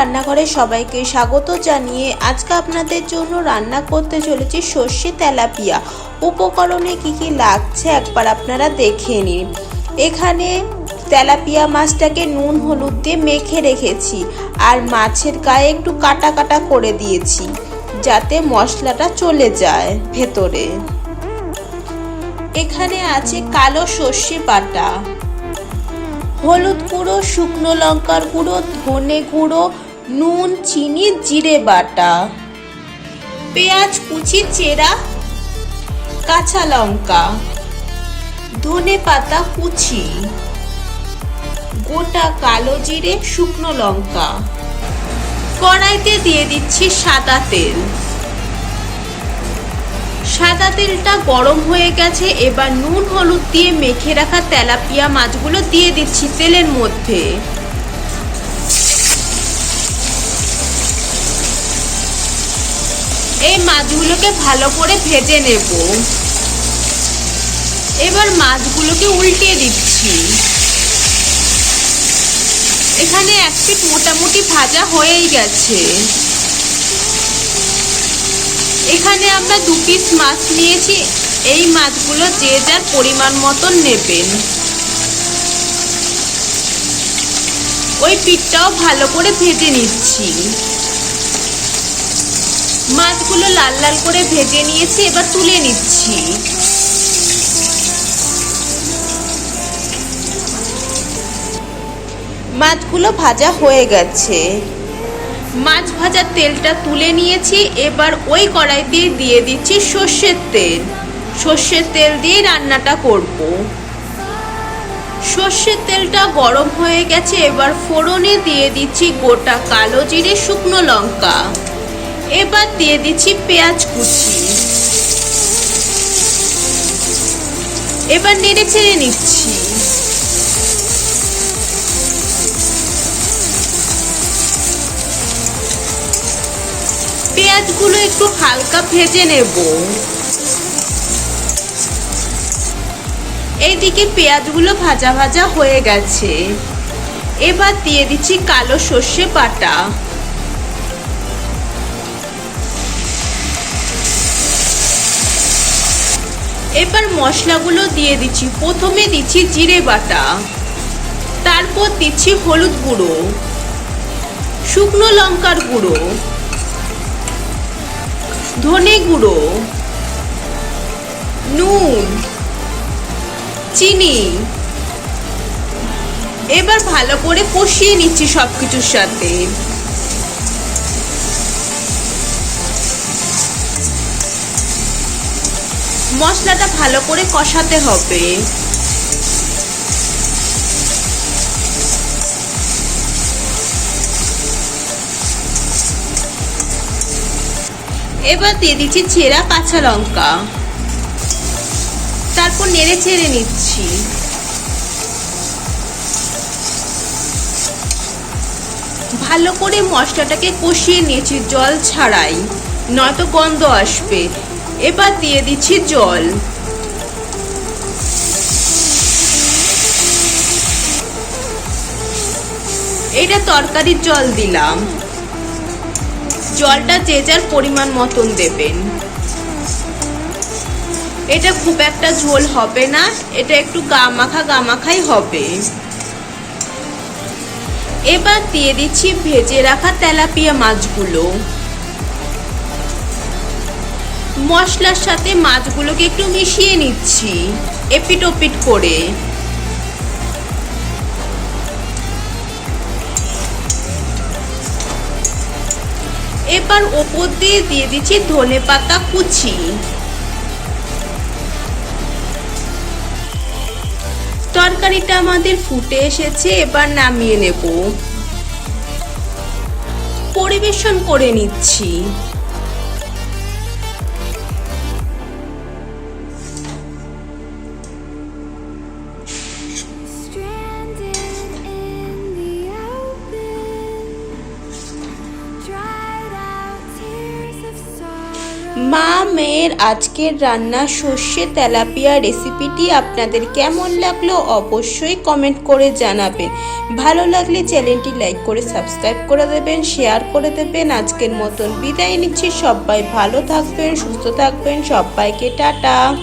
রান্নাঘরে সবাইকে স্বাগত জানিয়ে আজকে আপনাদের জন্য রান্না করতে চলেছি সর্ষে তেলাপিয়া। উপকরণে কি কি লাগছে একবার আপনারা দেখে নিন। এখানে তেলাপিয়া মাছটাকে নুন হলুদ দিয়ে মেখে রেখেছি আর মাছের গায়ে একটু কাটা কাটা করে দিয়েছি যাতে মশলাটা চলে যায় ভেতরে। এখানে আছে কালো সর্ষে বাটা, হলুদ গুঁড়ো, শুকনো লঙ্কার গুঁড়ো, ধনে গুঁড়ো, নুন, চিনি, জিরে বাটা, পেঁয়াজ কুচি চেরা, কাঁচা লঙ্কা, ধনে পাতা কুচি, গোটা কালো জিরে, শুকনো লঙ্কা। কড়াইতে দিয়ে দিচ্ছি সাদা তেল। সাদা তেলটা গরম হয়ে গেছে, এবার নুন হলুদ দিয়ে মেখে রাখা তেলাপিয়া মাছগুলো দিয়ে দিচ্ছি তেলের মধ্যে। এই মাছগুলোকে ভালো করে ভেজে নেব। এবার মাছগুলোকে উল্টিয়ে দিচ্ছি। এখানে এক পিঠ মোটামুটি ভাজা হয়েই গেছে। এখানে আমরা 2 পিস মাছ নিয়েছি। এই মাছগুলো যে যার পরিমাণ মতন নেবেন। ওই পিঠটাও ভালো করে ভেজে নিচ্ছি। মাছগুলো লাল লাল করে ভেজে নিয়েছি, এবার তুলে নিচ্ছি। মাছগুলো ভাজা হয়ে গেছে। মাছ ভাজার তেলটা তুলে নিয়েছি। এবার ওই কড়াইতে দিয়ে দিচ্ছি সর্ষের তেল। সর্ষের তেল দিয়ে রান্নাটা করব। সর্ষের তেলটা গরম হয়ে গেছে, এবার ফোড়নে দিয়ে দিচ্ছি গোটা কালো জিরে, শুকনো লঙ্কা। এবার দিয়ে দিচ্ছি পেঁয়াজ কুচি। এবার নেড়ে চেড়ে নিচ্ছি। পেঁয়াজগুলো একটু হালকা ভেজে নেব। এইদিকে পেঁয়াজগুলো ভাজা ভাজা হয়ে গেছে। এবার দিয়ে দিচ্ছি কালো সর্ষে বাটা। এবার মশলাগুলো দিয়ে দিচ্ছি। প্রথমে দিচ্ছি জিরে বাটা, তারপর দিচ্ছি হলুদ গুঁড়ো, শুকনো লঙ্কার গুঁড়ো, ধনে গুঁড়ো, নুন, চিনি। এবার ভালো করে কষিয়ে নিচ্ছি সবকিছুর সাথে। মশলাটা ভালো করে কষাতে হবে। এবার দিয়ে দিচ্ছি চেরা কাঁচা লঙ্কা, তারপর নেড়ে চেড়ে নিচ্ছি। ভালো করে মশলাটাকে কষিয়ে নিয়েছি জল ছাড়াই, নয়তো গন্ধ আসবে। এবার দিয়ে দিচ্ছি জল। এটা তরকারির জল দিলাম। জলটা যে যার পরিমাণ মতন দেবেন। এটা খুব একটা ঝোল হবে না, এটা একটু গা মাখাই হবে। এবার দিয়ে দিচ্ছি ভেজে রাখা তেলাপিয়া মাছগুলো। মশলার সাথে মাছগুলোকে একটু মিশিয়ে নিচ্ছি এপিট ওপিট করে। এবার ওপর দিয়ে দিয়ে দিচ্ছি ধনে পাতা কুচি। তরকারিটা আমাদের ফুটে এসেছে, এবার নামিয়ে নেব। পরিবেশন করে নিচ্ছি। মা মেয়ের আজকের রান্না সর্ষে তেলাপিয়া রেসিপিটি আপনাদের কেমন লাগলো অবশ্যই কমেন্ট করে জানাবেন। ভালো লাগলে চ্যানেলটি লাইক করে সাবস্ক্রাইব করে দেবেন, শেয়ার করে দেবেন। আজকের মতন বিদায় নিচ্ছি। সবাই ভালো থাকবেন, সুস্থ থাকবেন। সবাইকে টাটা।